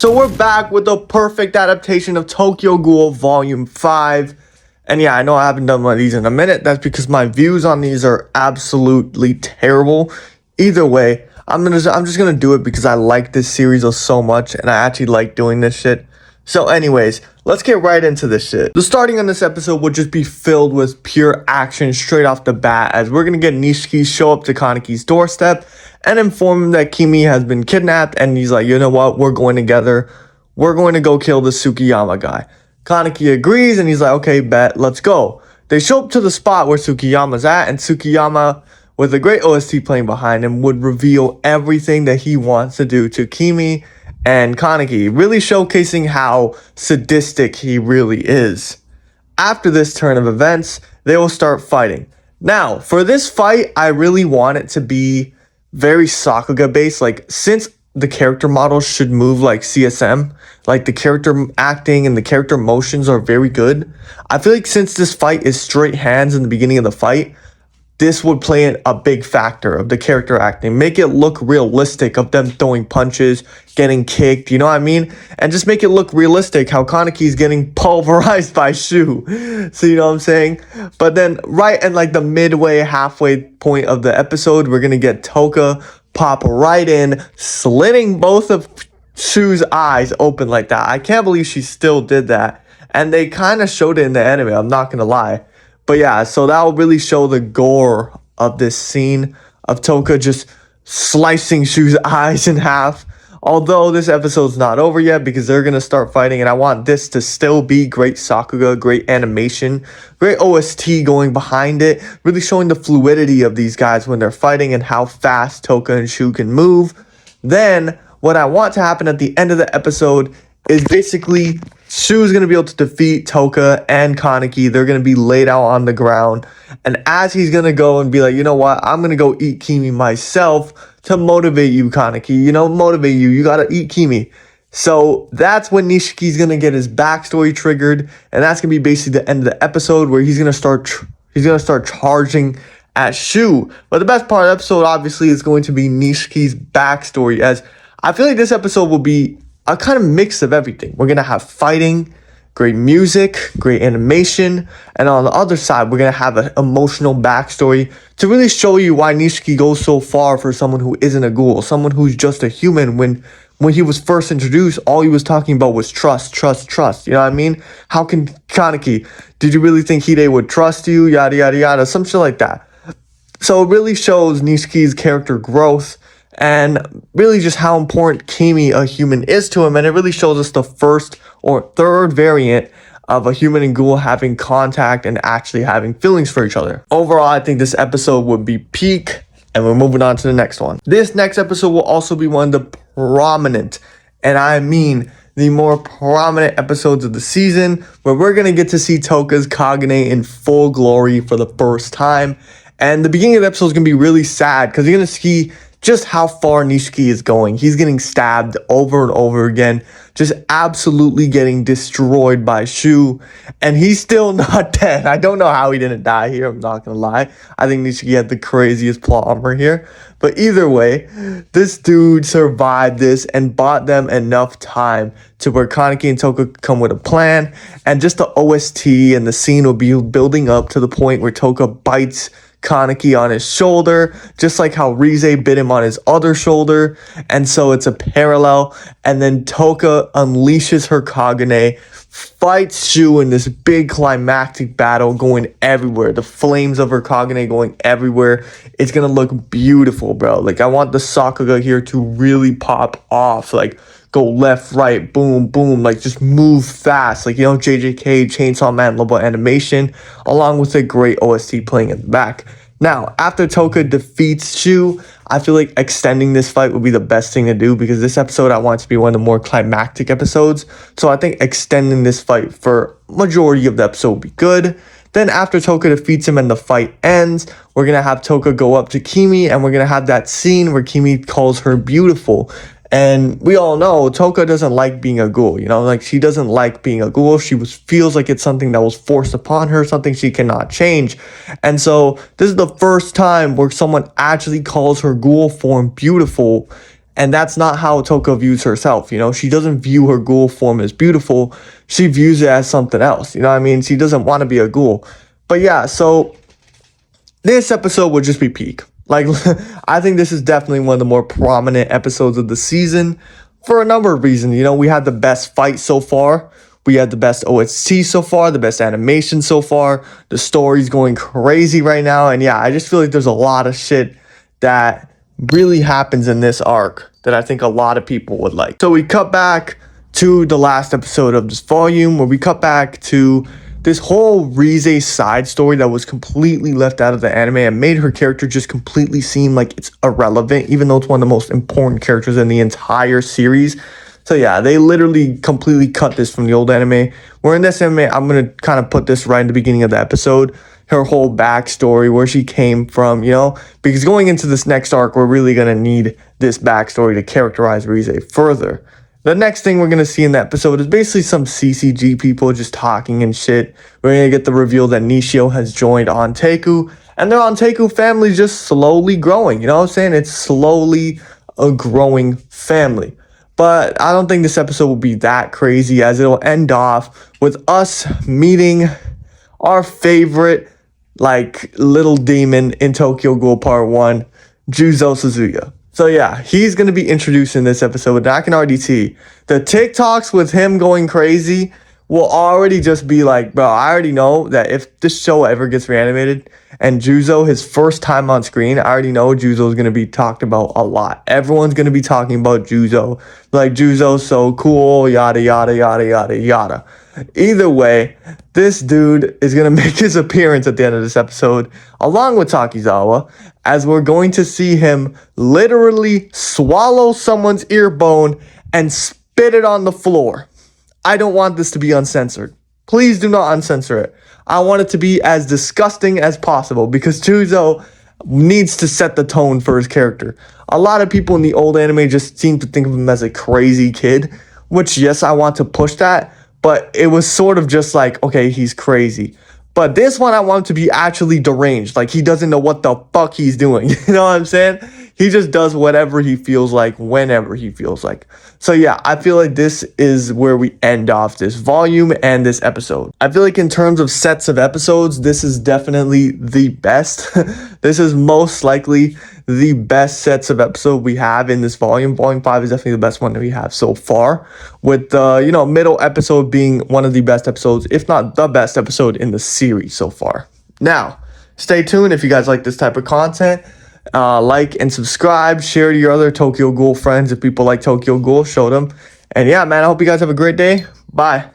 So we're back with the perfect adaptation of Tokyo Ghoul Volume 5. And yeah, I know I haven't done one of these in a minute. That's because my views on these are absolutely terrible. Either way, I'm just gonna do it because I like this series so much and I actually like doing this shit. So anyways, let's get right into this shit. The starting on this episode will just be filled with pure action straight off the bat, as we're gonna get Nishiki show up to Kaneki's doorstep and inform him that Kimi has been kidnapped, and he's like, you know what, we're going together. We're going to go kill the Tsukiyama guy. Kaneki agrees and he's like, okay, bet, let's go. They show up to the spot where Tsukiyama's at, and Tsukiyama, with a great OST playing behind him, would reveal everything that he wants to do to Kimi and Kaneki, really showcasing how sadistic he really is. After this turn of events, they will start fighting. Now, for this fight, I really want it to be very Sakuga based. Like, since the character models should move like CSM, like the character acting and the character motions are very good, I feel like since this fight is straight hands in the beginning of the fight, this would play a big factor of the character acting. Make it look realistic of them throwing punches, getting kicked, you know what I mean? And just make it look realistic how Kaneki's getting pulverized by Shu. So you know what I'm saying? But then right in like the midway, halfway point of the episode, we're going to get Touka pop right in, slitting both of Shu's eyes open like that. I can't believe she still did that. And they kind of showed it in the anime, I'm not going to lie. But yeah, so that will really show the gore of this scene of Touka just slicing Shu's eyes in half. Although this episode's not over yet because they're going to start fighting. And I want this to still be great Sakuga, great animation, great OST going behind it. Really showing the fluidity of these guys when they're fighting and how fast Touka and Shu can move. Then what I want to happen at the end of the episode is basically Shu's going to be able to defeat Touka and Kaneki. They're going to be laid out on the ground. And as he's going to go and be like, you know what, I'm going to go eat Kimi myself to motivate you, Kaneki. You know, motivate you. You got to eat Kimi. So that's when Nishiki's going to get his backstory triggered. And that's going to be basically the end of the episode where he's going to start charging at Shu. But the best part of the episode, obviously, is going to be Nishiki's backstory, as I feel like this episode will be a kind of mix of everything. We're going to have fighting, great music, great animation, and on the other side, we're going to have an emotional backstory to really show you why Nishiki goes so far for someone who isn't a ghoul, someone who's just a human. When he was first introduced, all he was talking about was trust, trust, trust. You know what I mean? How can Kaneki, did you really think Hide would trust you? Yada, yada, yada, some shit like that. So it really shows Nishiki's character growth and really just how important Kimi, a human, is to him. And it really shows us the first or third variant of a human and ghoul having contact and actually having feelings for each other. Overall, I think this episode would be peak, and we're moving on to the next one. This next episode will also be one of the prominent, and I mean the more prominent episodes of the season, where we're going to get to see Touka's Kagane in full glory for the first time. And the beginning of the episode is going to be really sad because you're going to see just how far Nishiki is going. He's getting stabbed over and over again, just absolutely getting destroyed by Shu, and he's still not dead. I don't know how he didn't die here, I'm not gonna lie. I think Nishiki had the craziest plot armor here. But either way, this dude survived this and bought them enough time to where Kaneki and Touka come with a plan, and just the OST and the scene will be building up to the point where Touka bites Kaneki on his shoulder, just like how Rize bit him on his other shoulder. And so it's a parallel. And then Touka unleashes her Kagane, fights Shu in this big climactic battle, going everywhere. The flames of her Kagane going everywhere. It's gonna look beautiful, bro. Like, I want the Sakuga here to really pop off. Like, go left, right, boom, boom, like just move fast. Like, you know, JJK, Chainsaw Man level animation, along with a great OST playing in the back. Now, after Touka defeats Shu, I feel like extending this fight would be the best thing to do, because this episode I want it to be one of the more climactic episodes. So I think extending this fight for majority of the episode would be good. Then after Touka defeats him and the fight ends, we're going to have Touka go up to Kimi, and we're going to have that scene where Kimi calls her beautiful. And we all know Touka doesn't like being a ghoul, you know, like she doesn't like being a ghoul. She feels like it's something that was forced upon her, something she cannot change. And so this is the first time where someone actually calls her ghoul form beautiful. And that's not how Touka views herself, you know? She doesn't view her ghoul form as beautiful. She views it as something else, you know what I mean? She doesn't want to be a ghoul. But yeah, so this episode would just be peak. Like, I think this is definitely one of the more prominent episodes of the season for a number of reasons. You know, we had the best fight so far. We had the best OST so far, the best animation so far. The story's going crazy right now. And yeah, I just feel like there's a lot of shit that really happens in this arc that I think a lot of people would like. So we cut back to the last episode of this volume, where we cut back to this whole Rize side story that was completely left out of the anime and made her character just completely seem like it's irrelevant, even though it's one of the most important characters in the entire series. So yeah, they literally completely cut this from the old anime. Where in this anime, I'm going to kind of put this right in the beginning of the episode. Her whole backstory, where she came from, you know? Because going into this next arc, we're really going to need this backstory to characterize Rize further. The next thing we're going to see in the episode is basically some CCG people just talking and shit. We're going to get the reveal that Nishio has joined Ontaku. And their Ontaku family is just slowly growing. You know what I'm saying? It's slowly a growing family. But I don't think this episode will be that crazy, as it'll end off with us meeting our favorite, like, little demon in Tokyo Ghoul Part 1, Juzo Suzuya. So yeah, he's going to be introduced in this episode, and I can already see the TikToks with him going crazy will already just be like, bro, I already know that if this show ever gets reanimated and Juzo, his first time on screen, I already know Juzo is going to be talked about a lot. Everyone's going to be talking about Juzo. Like, Juzo's so cool, yada, yada, yada, yada, yada. Either way, this dude is going to make his appearance at the end of this episode, along with Takizawa, as we're going to see him literally swallow someone's ear bone and spit it on the floor. I don't want this to be uncensored. Please do not uncensor it. I want it to be as disgusting as possible, because Juzo needs to set the tone for his character. A lot of people in the old anime just seem to think of him as a crazy kid, which, yes, I want to push that, but it was sort of just like, okay, he's crazy. But this one, I want him to be actually deranged. Like, he doesn't know what the fuck he's doing. You know what I'm saying? He just does whatever he feels like, whenever he feels like. So yeah, I feel like this is where we end off this volume and this episode. I feel like in terms of sets of episodes, this is definitely the best. This is most likely the best sets of episode we have in this volume. Volume 5 is definitely the best one that we have so far, with the, you know, middle episode being one of the best episodes, if not the best episode in the series so far. Now, stay tuned if you guys like this type of content. Like and subscribe, share to your other Tokyo Ghoul friends. If people like Tokyo Ghoul, show them. And yeah, man, I hope you guys have a great day. Bye.